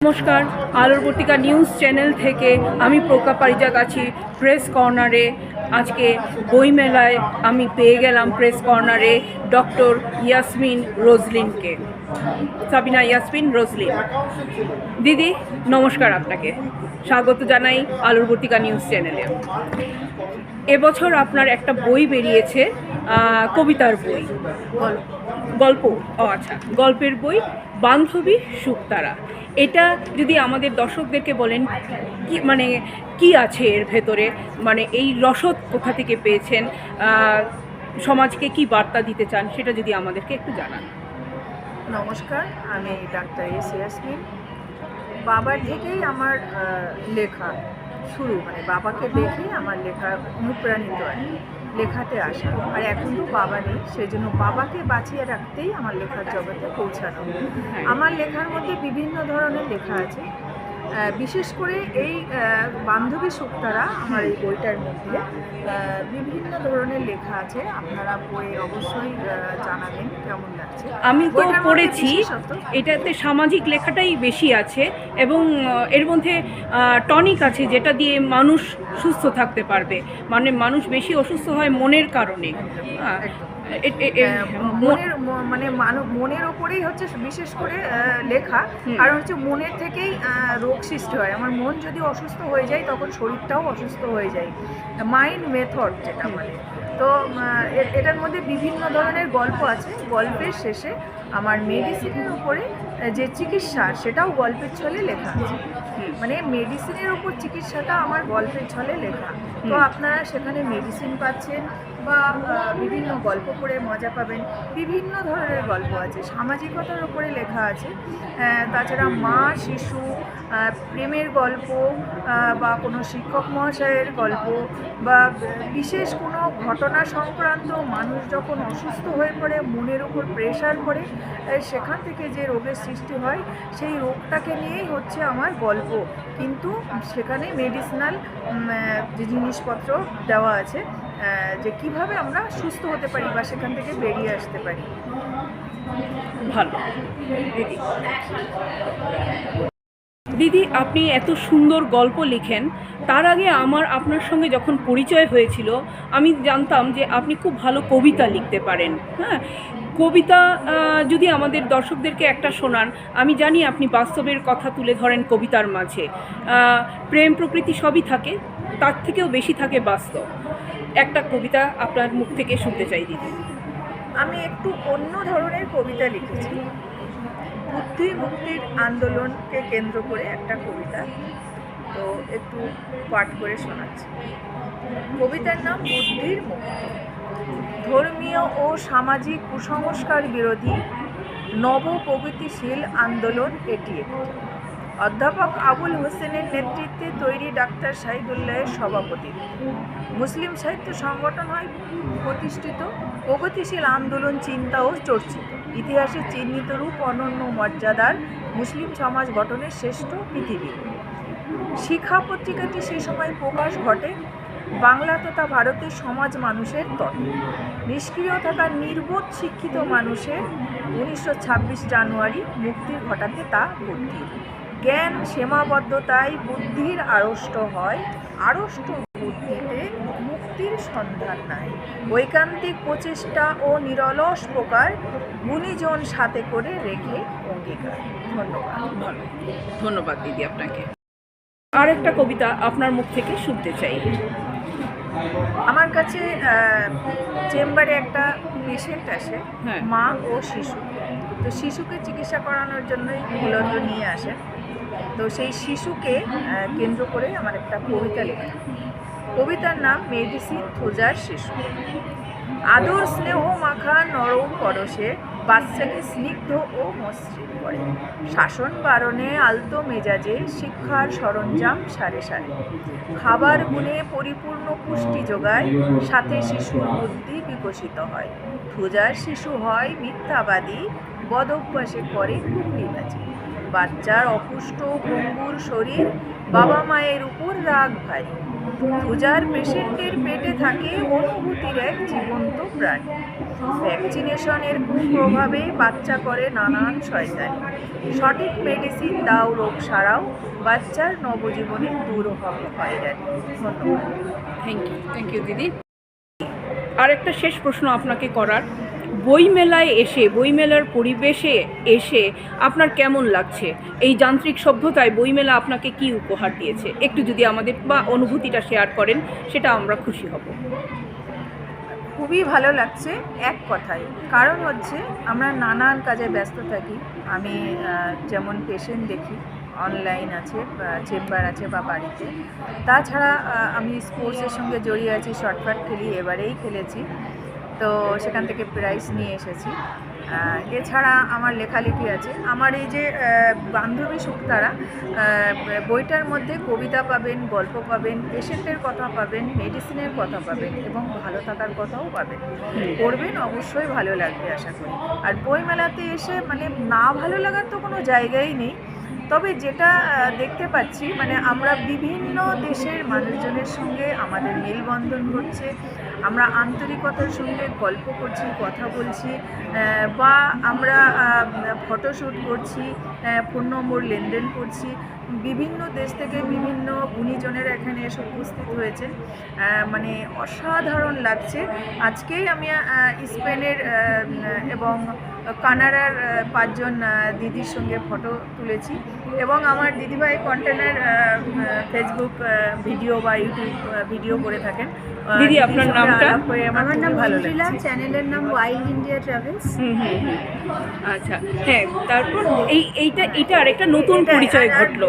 নমস্কার, আলোর পত্রিকা নিউজ চ্যানেল থেকে আমি প্রজ্ঞা পারিজাত আছি প্রেস কর্নারে। আজকে বইমেলায় আমি পেয়ে গেলাম প্রেস কর্নারে ডক্টর ইয়াসমিন রোজলিনকে, সাবিনা ইয়াসমিন রোজলিন। দিদি নমস্কার, আপনাকে স্বাগত জানাই আলোর পত্রিকা নিউজ চ্যানেলে। এবছর আপনার একটা বই বেরিয়েছে, কবিতার বই, গল্প, আচ্ছা, গল্পের বই বান্ধবী শুকতারা। এটা যদি আমাদের দর্শকদেরকে বলেন কি কি আছে এর ভেতরে, এই রসদ কোথা থেকে পেয়েছেন, সমাজকে কি বার্তা দিতে চান, সেটা যদি আমাদেরকে একটু জানান। নমস্কার, আমি ডাক্তার ইয়াসমিন। বাবার থেকেই আমার লেখা শুরু, বাবাকে দেখেই আমার লেখা অনুপ্রাণিত আর লেখাতে আসা। আর এখন তো বাবা নেই, সেই জন্য বাবাকে বাঁচিয়ে রাখতেই আমার লেখার জগতে পৌঁছানো। আমার লেখার মধ্যে বিভিন্ন ধরনের লেখা আছে, বিশেষ করে এই বান্ধবী শুকতারা আমার এই বইটার মধ্যে বিভিন্ন ধরনের লেখা আছে। আপনারা বইয়ে অবশ্যই জানাবেন কেমন লাগছে। আমি তো পড়েছি, এটাতে সামাজিক লেখাটাই বেশি আছে এবং এর মধ্যে টনিক আছে যেটা দিয়ে মানুষ সুস্থ থাকতে পারবে। মানুষ বেশি অসুস্থ হয় মনের কারণে। মনের ওপরেই হচ্ছে বিশেষ করে লেখা, কারণ হচ্ছে মনের থেকেই রোগ সৃষ্টি হয়। আমার মন যদি অসুস্থ হয়ে যায় তখন শরীরটাও অসুস্থ হয়ে যায়। মাইন্ড মেথড যেটা তো এটার মধ্যে বিভিন্ন ধরনের গল্প আছে। গল্পের শেষে আমার মেডিসিনের উপরে যে চিকিৎসা, সেটাও গল্পের ছলে লেখা আছে। মেডিসিনের উপর চিকিৎসাটা আমার গল্পের ছলে লেখা। তো আপনারা সেখানে মেডিসিন পাচ্ছেন বা বিভিন্ন গল্প পড়ে মজা পাবেন। বিভিন্ন ধরনের গল্প আছে, সামাজিকতার উপরে লেখা আছে। তাছাড়া মা শিশু প্রেমের গল্প বা কোনো শিক্ষক মহাশয়ের গল্প বা বিশেষ কোনো ঘটনা সংক্রান্ত, মানুষ যখন অসুস্থ হয়ে পড়ে, মনের উপর প্রেশার পড়ে, সেখান থেকে যে রোগের সৃষ্টি হয়, সেই রোগটাকে নিয়েই হচ্ছে আমার গল্প। কিন্তু সেখানে মেডিসিনাল যে জিনিসপত্র দেওয়া আছে, যে কিভাবে আমরা সুস্থ হতে পারি বা সেখান থেকে বেরিয়ে আসতে পারি। ভালো দিদি, আপনি এত সুন্দর গল্প লিখেন। তার আগে আপনার সঙ্গে যখন পরিচয় হয়েছিল, আমি জানতাম যে আপনি খুব ভালো কবিতা লিখতে পারেন। হ্যাঁ, কবিতা যদি আমাদের দর্শকদেরকে একটা শোনান। আমি জানি আপনি বাস্তবের কথা তুলে ধরেন কবিতার মাঝে, প্রেম প্রকৃতি সবই থাকে, তার থেকেও বেশি থাকে বাস্তব। একটা কবিতা আপনার মুখ থেকে শুনতে চাই দিদি। আমি একটু অন্য ধরনের কবিতা লিখেছি, বুদ্ধি মুক্তির আন্দোলনকে কেন্দ্র করে একটা কবিতা, তো একটু পাঠ করে শোনাচ্ছি। কবিতার নাম বুদ্ধির মুক্তি। ধর্মীয় ও সামাজিক কুসংস্কার বিরোধী নব প্রগতিশীল আন্দোলন এটি একটি। অধ্যাপক আবুল হোসেনের নেতৃত্বে তৈরি ডাক্তার শাহিদুল্লাহের সভাপতিত্বে মুসলিম সাহিত্য সংগঠন হয় প্রতিষ্ঠিত। প্রগতিশীল আন্দোলন চিন্তা ও চর্চিত, ইতিহাসে চিহ্নিত রূপ, অনন্য মর্যাদার মুসলিম সমাজ গঠনের শ্রেষ্ঠ পৃথিবী। শিখা পত্রিকাটি সে সময় প্রকাশ ঘটে বাংলা তথা ভারতের সমাজ মানুষের তত্ত্ব। নিষ্ক্রিয় থাকা নির্বোধ শিক্ষিত মানুষের 1926 জানুয়ারি মুক্তির ঘটাতে তা বুদ্ধির। জ্ঞান সীমাবদ্ধতায় বুদ্ধির আড়ষ্ট হয়, আড়ষ্ট বুদ্ধিতে মুক্তির সন্ধান নাই। ঐকান্তিক প্রচেষ্টা ও নিরলস প্রকার গুণীজন সাথে করে রেখে অঙ্গীকার। ধন্যবাদ। ধন্যবাদ দিদি আপনাকে। আর একটা কবিতা আপনার মুখ থেকে শুনতে চাই। আমার কাছে চেম্বারে একটা পেশেন্ট আসে, মা ও শিশু। তো শিশুকে চিকিৎসা করানোর জন্যই মূলত নিয়ে আসে। তো সেই শিশুকে কেন্দ্র করে আমার একটা কবিতা লেখা। কবিতার নাম মেডিসিন থোজার শিশু। আদর স্নেহ মাখা নরম পরশে বাচ্চাকে স্নিগ্ধ ও মসৃণ করে। শাসন বারণে আলতো মেজাজে শিক্ষার সরঞ্জাম সারে সারে। খাবার গুণে পরিপূর্ণ পুষ্টি যোগায়, সাথে শিশুর বুদ্ধি বিকশিত হয়। থোজার শিশু হয় মিথ্যাবাদী, বদ অভ্যাসে করে কুকরিবাজি। বাচ্চার অপুষ্ট ভঙ্গুর শরীর, বাবা মায়ের উপর রাগ ভারী। পূজার পেশেন্টের পেটে থাকে অনুভূতির এক জীবন্ত প্রাণী। ভ্যাকসিনেশনের কুপ্রভাবে বাচ্চা করে নানান শয়তানি। সঠিক মেডিসিন দাও, রোগ সারাও, বাচ্চার নবজীবনে দূর হবে হয়রানি। ধন্যবাদ। থ্যাংক ইউ দিদি। আর একটা শেষ প্রশ্ন আপনাকে করার, বইমেলায় এসে, বইমেলার পরিবেশে এসে আপনার কেমন লাগছে? এই যান্ত্রিক সভ্যতায় বইমেলা আপনাকে কি উপহার দিয়েছে? একটু যদি আমাদের বা অনুভূতিটা শেয়ার করেন, সেটা আমরা খুশি হব। খুবই ভালো লাগছে এক কথায়, কারণ হচ্ছে আমরা নানান কাজে ব্যস্ত থাকি। আমি যেমন পেশেন্ট দেখি, অনলাইন আছে, চেম্বার আছে বা বাড়িতে। তাছাড়া আমি স্পোর্টসের সঙ্গে জড়িয়ে আছি, শর্টকাট খেলি, এবারেই খেলেছি, তো সেখান থেকে প্রাইজ নিয়ে এসেছি। এছাড়া আমার লেখালেখি আছে। আমার এই যে বান্ধবী সুক্তারা, বইটার মধ্যে কবিতা পাবেন, গল্প পাবেন, পেশেন্টের কথা পাবেন, মেডিসিনের কথা পাবেন এবং ভালো থাকার কথাও পাবেন। পড়বেন, অবশ্যই ভালো লাগবে আশা করি। আর বইমেলাতে এসে মানে না ভালো লাগার তো কোনো জায়গাই নেই। তবে যেটা দেখতে পাচ্ছি, মানে আমরা বিভিন্ন দেশের মানুষজনের সঙ্গে আমাদের মেলবন্ধন ঘটছে, আমরা আন্তরিকতার সঙ্গে গল্প করছি, কথা বলছি, বা আমরা ফটোশ্যুট করছি, ফোন নম্বর লেনদেন করছি। বিভিন্ন দেশ থেকে বিভিন্ন গুণীজনেরা এখানে এসে উপস্থিত হয়েছেন, মানে অসাধারণ লাগছে। আজকেই আমি স্পেনের এবং কানাডার 5 জন দিদির সঙ্গে ফটো তুলেছি এবং আমার দিদিভাই কন্টেন্টের ফেসবুক ভিডিও বা ইউটিউব ভিডিও করে থাকেন। দিদি, আপনার নামটা? আমার নাম ভালো ভালো লাগছে। চ্যানেলের নাম ওয়াইল্ড ইন্ডিয়া ট্রাভেলস। আচ্ছা, হ্যাঁ, তারপর এইটা আর একটা নতুন পরিচয় ঘটলো।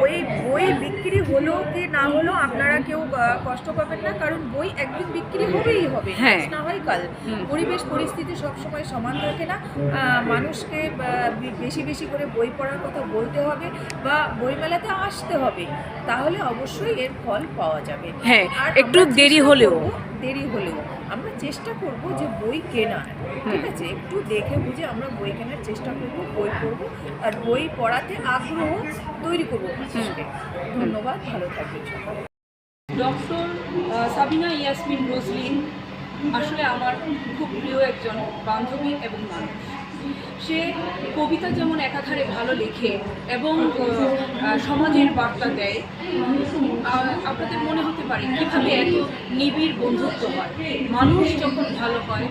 বই বিক্রি হলো কি না হলো আপনারা কেউ কষ্ট পাবেন না, কারণ বই একদিন বিক্রি হবেই হবে, হ্যাঁ। আজ না হয় কাল। পরিবেশ পরিস্থিতি সবসময় সমান থাকে না। মানুষকে বেশি বেশি করে বই পড়ার কথা বলতে হবে বা বইমেলাতে আসতে হবে, তাহলে অবশ্যই এর ফল পাওয়া যাবে। হ্যাঁ, আর একটু আমরা দেরি চেষ্টা হলেও। করব, আমরা চেষ্টা করব যে বই কেনার, ঠিক আছে, একটু দেখে বুঝে আমরা বই কেনার চেষ্টা করব, বই পড়ব আর বই পড়াতে আগ্রহ তৈরি করব মানুষকে। ধন্যবাদ, ভালো থাকবেন সবাই। ডক্টর সাবিনা ইয়াসমিন রোজলিন আসলে আমার খুব প্রিয় একজন বান্ধবী এবং মানুষ। সে কবিতা যেমন একাধারে ভালো লেখে এবং সমাজের বার্তা দেয়। আপনাদের মনে হতে পারে কীভাবে এত নিবিড় বন্ধুত্ব হয়। মানুষ যখন ভালো হয়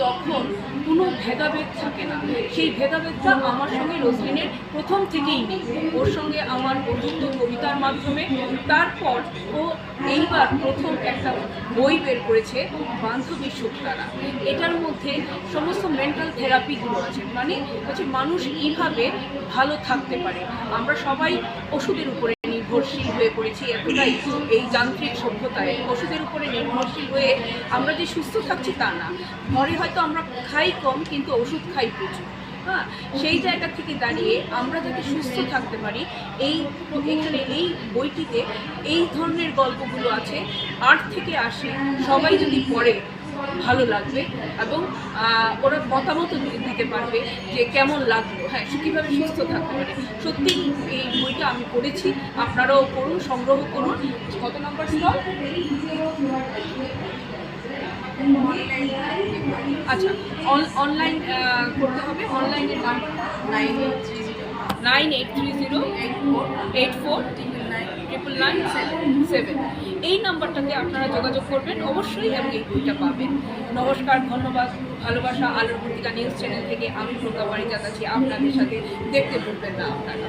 তখন কোনো ভেদাভেদ থাকে না। সেই ভেদাভেদটা আমার সঙ্গে রোজলিনের প্রথম থেকেই নেই। ওর সঙ্গে আমার বন্ধুত্ব কবিতার মাধ্যমে। তারপর ও এইবার প্রথম একটা বই বের করেছে, বান্ধবী সুক্তারা। এটার মধ্যে সমস্ত মেন্টাল থেরাপিগুলো আছে, মানে হচ্ছে মানুষ কীভাবে ভালো থাকতে পারে। আমরা সবাই ওষুধের উপরে নির্ভরশীল হয়ে পড়েছি এতটাই, এই যান্ত্রিক সভ্যতায় ওষুধের উপরে নির্ভরশীল হয়ে আমরা যে সুস্থ থাকছি তা না। ঘরে হয়তো আমরা খাই কম, কিন্তু ওষুধ খাই প্রচুর। হ্যাঁ, সেই জায়গা থেকে দাঁড়িয়ে আমরা যাতে সুস্থ থাকতে পারি, এখানে এই বইটিতে এই ধরনের গল্পগুলো আছে। 8 থেকে 80 সবাই যদি পড়ে ভালো লাগবে এবং ওরা মতামত দিতে পারবে যে কেমন লাগলো, হ্যাঁ, কীভাবে সুস্থ থাকতে পারে। সত্যি এই বইটা আমি পড়েছি, আপনারাও পড়ুন, সংগ্রহ করুন। কত নম্বর স্টল? আচ্ছা, অনলাইন করতে হবে। অনলাইনের নাম্বার 983084999977। এই নাম্বারটাতে আপনারা যোগাযোগ করবেন অবশ্যই, এবং এই বইটা পাবেন। নমস্কার, ধন্যবাদ, ভালোবাসা। আলোর পত্রিকা নিউজ চ্যানেল থেকে আমি প্রজ্ঞা পারিজাত আছি আপনাদের সাথে। দেখতে ভুলবেন না আপনারা।